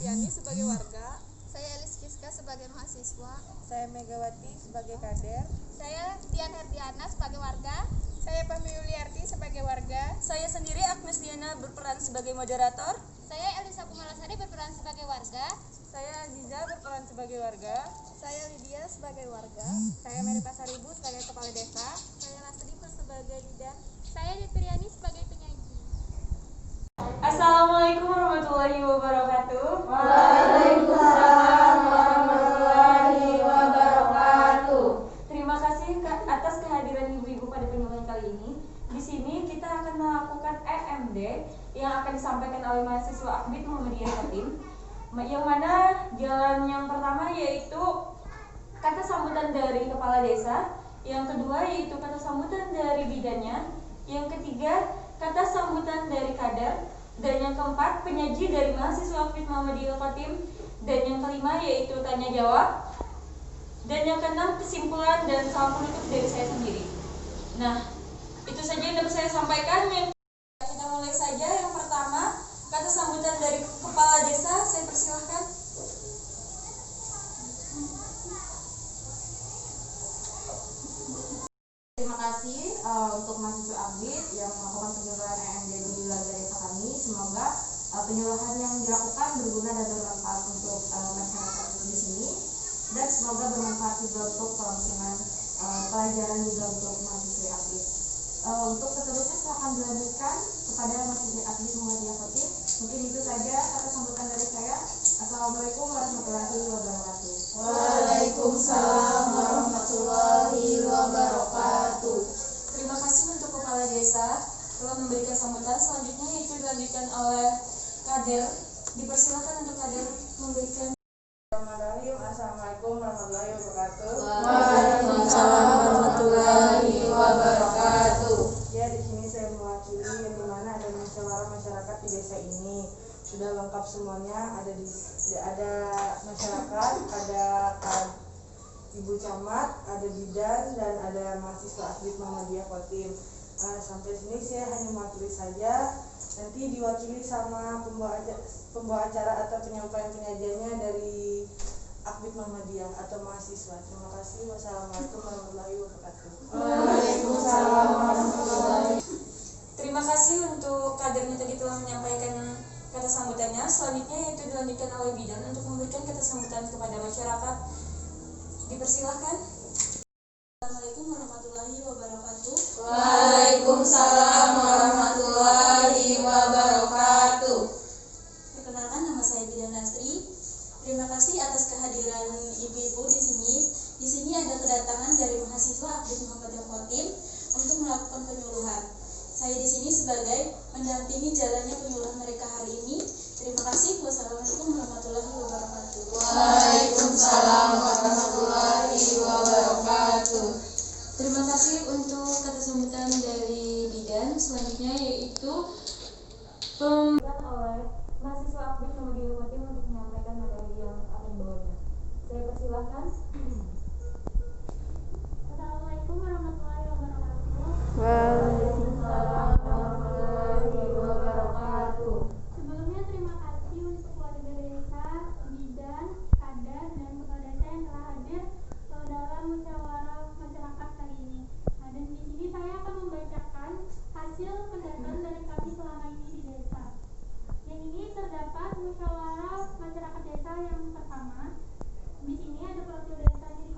Alfiani sebagai warga. Saya Elis Kiska sebagai mahasiswa. Saya Megawati sebagai kader. Saya Dian Herdiana sebagai warga. Saya Fahmi Yuliarti sebagai warga. Saya sendiri Agnes Diana berperan sebagai moderator. Saya Elisa Kumalasari berperan sebagai warga. Saya Aziza berperan sebagai warga. Saya Lydia sebagai warga. Saya Mary Pasaribu sebagai kepala desa. Saya Lasri sebagai bidan. Saya Depriani sebagai penyaji. Assalamualaikum warahmatullahi wabarakatuh. Waalaikumsalam warahmatullahi wabarakatuh. Terima kasih atas kehadiran ibu-ibu pada penyuluhan kali ini. Di sini kita akan melakukan EMD yang akan disampaikan oleh mahasiswa Akbid Muhammadiyah Jatim. Yang mana jalan yang pertama yaitu kata sambutan dari kepala desa, yang kedua yaitu kata sambutan dari bidannya, yang ketiga kata sambutan dari kader, dan yang keempat penyaji dari mahasiswa Akbid Muhammadiyah Jatim, dan yang kelima yaitu tanya jawab, dan yang keenam kesimpulan dan salam penutup dari saya sendiri. Nah, itu saja yang dapat saya sampaikan. Kita mulai saja. Yang pertama, kata sambutan dari kepala desa, saya persilahkan. Terima kasih untuk mahasiswa Akbid yang melakukan penyuluhan EMD di wilayah desa kami. Semoga penyuluhan yang dilakukan berguna dan bermanfaat untuk masyarakat di sini, dan semoga bermanfaat juga untuk kelangsungan pelajaran juga untuk mahasiswa Akbid. Untuk seterusnya silakan dilanjutkan kepada mahasiswa Akbid Muhammadiyah Jatim. Mungkin itu saja kata sambutan dari saya. Assalamualaikum warahmatullahi wabarakatuh. Waalaikumsalam warahmatullahi wabarakatuh. Terima kasih untuk kepala desa telah memberikan sambutan. Selanjutnya itu dilanjutkan oleh kader. Dipersilakan untuk kader memberikan. Assalamualaikum warahmatullahi wabarakatuh. Waalaikumsalam warahmatullahi wabarakatuh. Ya, di sini saya mewakili yang dimana ada musyawarah masyarakat di desa ini. Sudah lengkap semuanya, ada masyarakat, ada ibu camat, ada bidan, dan ada mahasiswa Akbid Muhammadiyah Jatim. Sampai sini saya hanya mewakili saja. Nanti diwakili sama pembawa acara atau penyampaian penyajiannya dari Akbid Muhammadiyah atau mahasiswa. Terima kasih. Wassalamualaikum warahmatullahi wabarakatuh. Waalaikumsalam warahmatullahi. Terima kasih untuk kadernya tadi telah menyampaikan kata sambutannya. Selanjutnya yaitu dilanjutkan oleh bidan untuk memberikan kata sambutan kepada masyarakat. Dipersilahkan. Assalamualaikum warahmatullahi wabarakatuh. Waalaikumsalam warahmatullahi wabarakatuh. Perkenalkan, nama saya Bidan Lasri. Terima kasih atas kehadiran ibu-ibu di sini. Di sini ada kedatangan dari mahasiswa Akbid Muhammadiyah Jatim untuk melakukan penyuluhan. Saya di sini sebagai mendampingi jalannya penyuluhan mereka hari ini. Terima kasih. Wassalamualaikum warahmatullahi wabarakatuh. Waalaikumsalam warahmatullahi wabarakatuh. Terima kasih untuk kata sambutan dari bidan. Selanjutnya yaitu pemberian oleh mahasiswa Akbid Muhammadiyah Jatim untuk menyampaikan materi yang akan dibawanya. Saya persilahkan. Assalamualaikum warahmatullahi wabarakatuh. Waalaikumsalam warahmatullahi wabarakatuh. Sebelumnya terima kasih untuk warga desa, bidan, kader, dan kepala desa yang telah hadir dalam musyawarah masyarakat kali ini. Dan di sini saya akan membacakan hasil pendataan dari kami selama ini di desa. Yang ini terdapat musyawarah masyarakat desa yang pertama. Di sini ada profil desanya di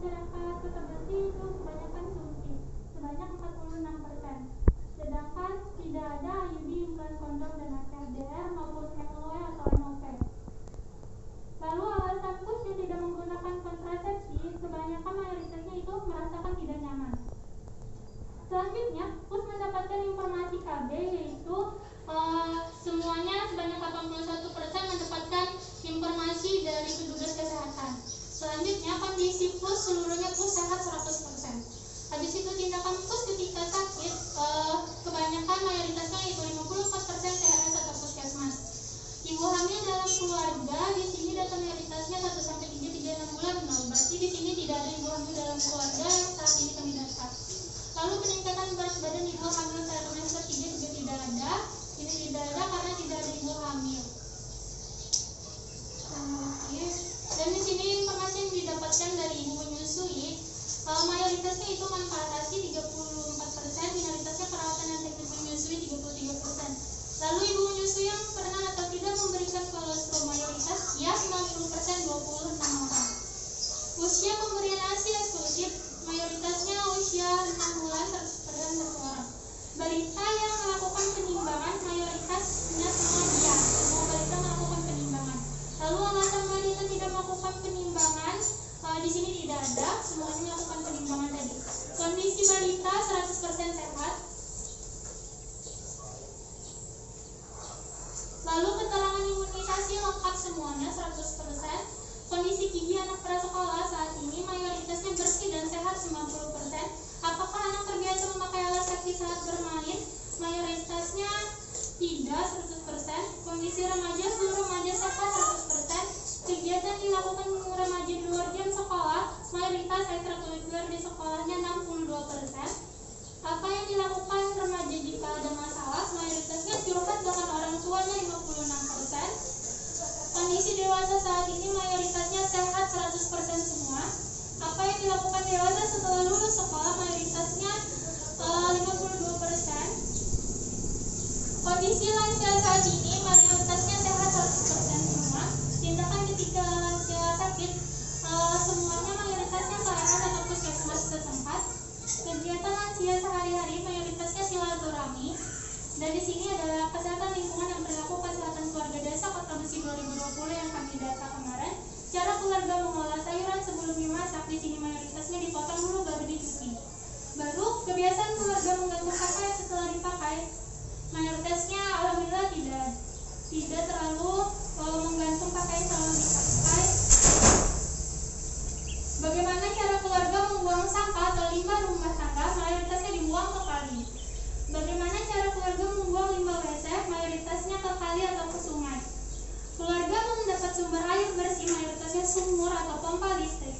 masyarakat Kota Bekasi itu kebanyakan sumsi, sebanyak 46%. Sedangkan tidak ada IUD, implan kondom dan HDR maupun MOE atau MOP. Lalu alasan PUS yang tidak menggunakan kontrasepsi, kebanyakan mayoritasnya itu merasakan tidak nyaman. Selanjutnya, PUS mendapatkan informasi KB yaitu semuanya sebanyak 81% mendapatkan informasi dari petugas kesehatan. Selanjutnya, kondisi PUS seluruhnya PUS sehat 100%. Habis itu tindakan PUS ketika sakit, kebanyakan mayoritasnya yaitu 54% TRS atau puskesmas. Ibu hamil dalam keluarga di sini data mayoritasnya 1 sampai 3 36 bulan. Nah, berarti di sini tidak ada ibu hamil dalam keluarga yang saat ini kami data. Lalu peningkatan berat badan ibu hamil saat trimester 3 juga tidak ada. Ini tidak ada karena tidak ada ibu hamil. Dan di sini informasi yang didapatkan dari ibu menyusui, mayoritasnya itu manfaat ASI 34%, minoritasnya perawatan dan teknik menyusui 33%. Lalu ibu menyusui yang pernah atau tidak memberikan kolostrum, mayoritas ya 90%, 26 orang. Usia pemberian ASI eksklusif, mayoritasnya usia 6 bulan 100% 1 orang. Balita yang melakukan penimbangan, mayoritasnya semua ya, semua balita melakukan penimbangan. Lalu alasan balita tidak melakukan penimbangan, di sini tidak ada, semuanya melakukan penimbangan tadi. Kondisi balita 100% sehat. Lalu keterangan imunisasi lengkap semuanya 100%. Kondisi gigi anak prasekolah saat ini mayoritasnya bersih dan sehat 90%. Apakah anak terbiasa memakai alas kaki saat bermain? Mayoritasnya tidak 100%. Kondisi remaja, seluruh remaja sehat 100%. Kegiatan dilakukan remaja di luar jam sekolah, mayoritas ekstrakurikuler di sekolahnya 62%. Apa yang dilakukan remaja jika ada masalah? Mayoritasnya curhat dengan orang tuanya 56%. Kondisi dewasa saat ini mayoritasnya sehat 100% semua. Apa yang dilakukan dewasa setelah lulus sekolah? Mayoritasnya 52%. Kondisi lansia saat ini mayoritasnya sehat 100% semua. Tindakan ketika lansia sakit, semuanya mayoritasnya ke RS atau puskesmas setempat. Kegiatan lansia sehari-hari mayoritasnya silaturahmi. Dan di sini adalah kesehatan lingkungan yang berlaku kesehatan keluarga desa Kota Bekasi 2020 yang kami data kemarin. Cara keluarga mengolah sayuran sebelum dimasak, di sini mayoritasnya dipotong dulu baru dicuci. Baru kebiasaan keluarga menggantung pakaian setelah dipakai, mayoritasnya alhamdulillah tidak terlalu menggantung pakaian selalu dipakai. Bagaimana cara keluarga membuang sampah atau limbah rumah tangga? Mayoritasnya dibuang ke kali. Bagaimana cara keluarga membuang limbah WC? Mayoritasnya ke kali atau ke sungai. Keluarga mendapat sumber air bersih, mayoritasnya sumur atau pompa listrik.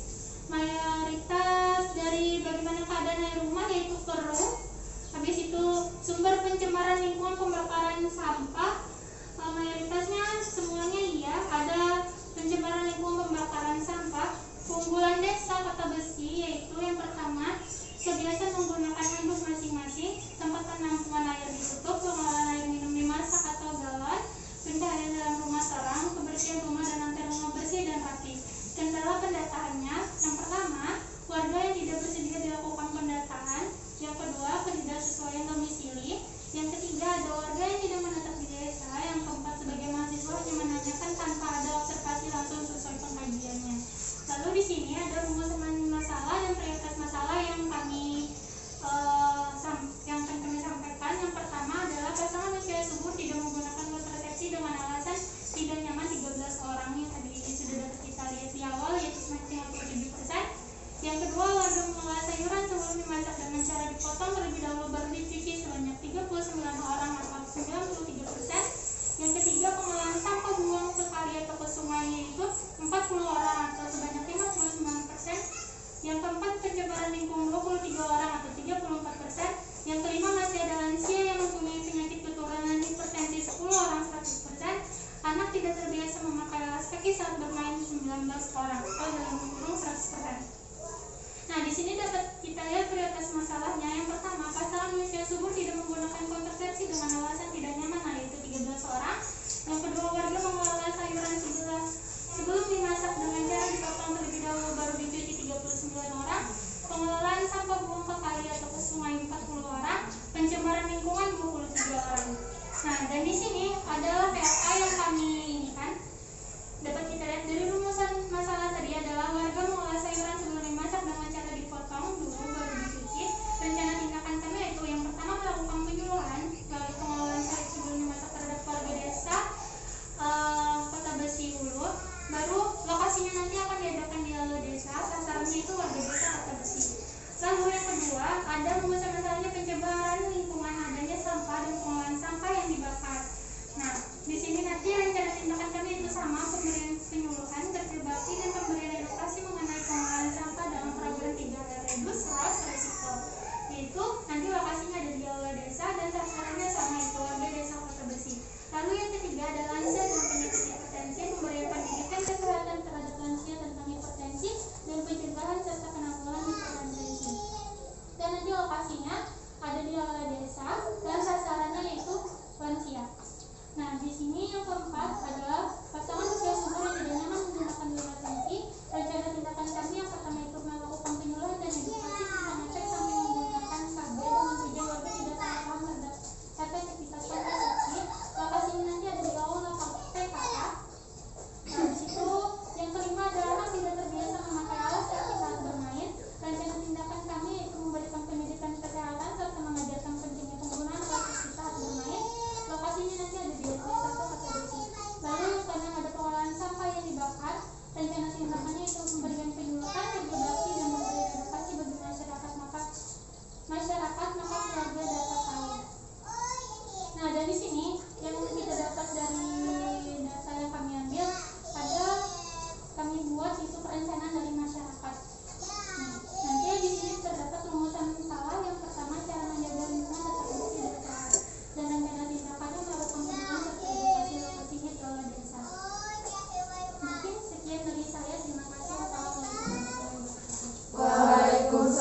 Mayoritas dari bagaimana keadaan air rumah yaitu keruh. Habis itu sumber pencemaran lingkungan, pembakaran sampah, mayoritasnya semuanya iya. Ada pencemaran lingkungan, pembakaran sampah. Keunggulan desa Kota Bekasi yaitu yang pertama, kebiasaan menggunakan handuk masing-masing, tempat penampungan air ditutup, pengolahan air minum dimasak atau galon, pencahayaan dalam rumah terang, kebersihan rumah dan lantai rumah bersih dan rapi. Kendala pendataannya, yang pertama, warga yang tidak bersedia dilakukan pendataan. Yang kedua, ketidaksesuaian domisili. Yang ketiga, ada warga yang tidak menetap di desa. Yang keempat, sebagai mahasiswa hanya menanyakan tanpa ada observasi langsung sesuai pengkajiannya. Lalu di sini ada rumusan masalah dan prioritas masalah yang kami sampaikan. Yang pertama adalah pasangan usia subur tidak menggunakan kontrasepsi dengan alasan tidak nyaman 13 orang yang tadi sudah dapat kita lihat di awal yaitu 57%. Yang kedua, warga mengolah sayuran sebelum dimasak dengan cara dipotong terlebih dahulu baru dicuci sebanyak 39 orang atau 93%. Yang ketiga, pengolahan sampah buang ke kali atau ke sungai yaitu 40 orang atau sebanyak 59%. Yang keempat, pencemaran lingkungan 23 orang atau 34%. Yang kelima, masih ada lansia yang mempunyai penyakit keturunan hipertensi 10 orang 100%. Anak tidak terbiasa memakai alas kaki saat bermain 19 orang atau dalam kurung 100%. Nah, di sini dapat kita lihat prioritas masalahnya. Yang pertama, pasangan usia subur tidak menggunakan kontrasepsi dengan alasan tidak nyaman, yaitu 13 orang. Yang kedua, warga mengolah sayuran sebelum dimasak dengan cara dipotong terlebih dahulu baru dicuci 39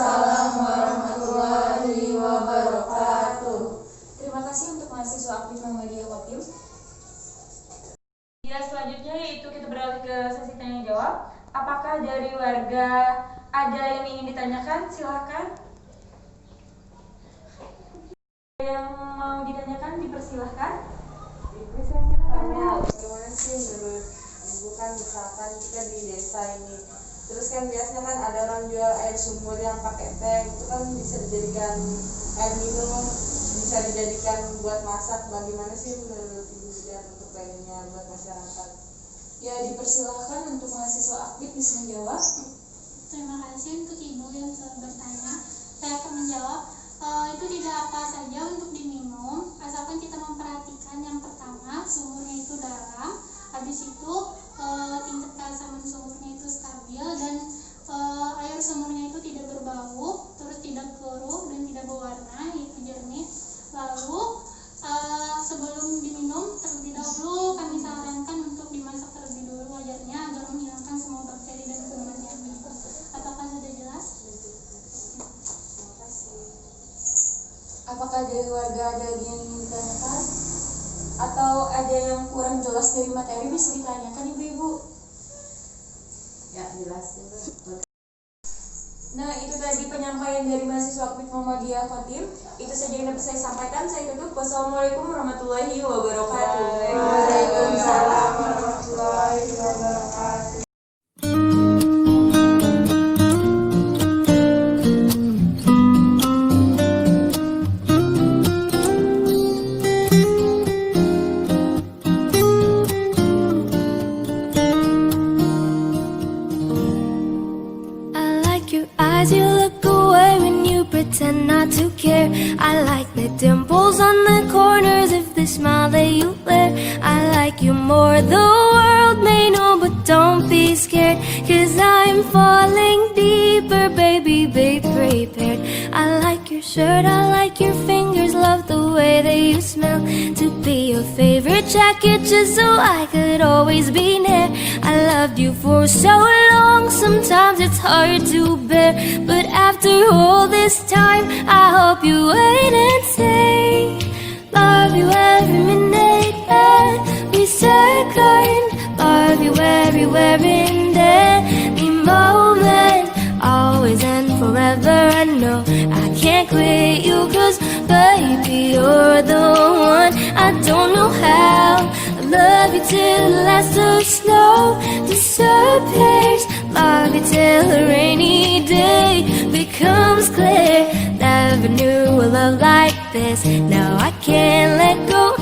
Waalaikumsalam warahmatullahi wabarakatuh. Terima kasih untuk mahasiswa aktif Muhammadiyah Kotim. Ya, selanjutnya yaitu kita beralih ke sesi tanya jawab. Apakah dari warga ada yang ingin ditanyakan? Silahkan. Yang mau ditanyakan dipersilahkan. Bagaimana sih menurut ibu kan misalkan kita di desa ini, terus kan biasanya kan ada orang jual air sumur yang pakai tank, itu kan bisa dijadikan air minum, bisa dijadikan buat masak. Bagaimana sih menurut ibu dan untuk lainnya buat masyarakat? Ya, dipersilahkan untuk mahasiswa aktif bisa menjawab. Terima kasih untuk ibu yang telah bertanya. Saya akan menjawab. Itu tidak apa saja untuk diminum, asalkan kita memperhatikan yang pertama sumurnya itu dalam, habis itu tingkat keasaman sumurnya itu stabil dan air sumurnya itu tidak berbau, terus tidak keruh dan tidak berwarna, itu jernih. Lalu sebelum diminum terlebih dahulu kami sarankan untuk dimasak terlebih dulu wajarnya agar menghilangkan semua bakteri dan kumannya. Apakah sudah jelas? Apakah dari warga ada yang ingin ditanyakan? Atau ada yang kurang jelas dari materi bisa ditanyakan ibu-ibu? Ya, jelas. Nah, itu tadi penyampaian dari mahasiswa aktif Muhammadiyah Kotim. Itu saja yang dapat saya sampaikan. Saya tutup. Wassalamualaikum warahmatullahi wabarakatuh. Waalaikumsalam warahmatullahi wabarakatuh. Eyes, you look away when you pretend not to care. I like the dimples on the corners of the smile that you wear. I like you more, the world may know, but don't be scared, 'cause I'm falling deeper, baby, be prepared. I like your shirt, I like your fingers, love the way that you smell. To be your favorite jacket just so I could always be near. I loved you for so long, sometimes it's hard to bear, but after all this time, I hope you wait and say, love you every minute, every second, love you everywhere in every moment, always and forever. I know I can't quit you, 'cause baby, you're the one. I don't know how, I love you till the last of snow disappears, love you till a rainy day becomes clear. Never knew a love like this, now I can't let go.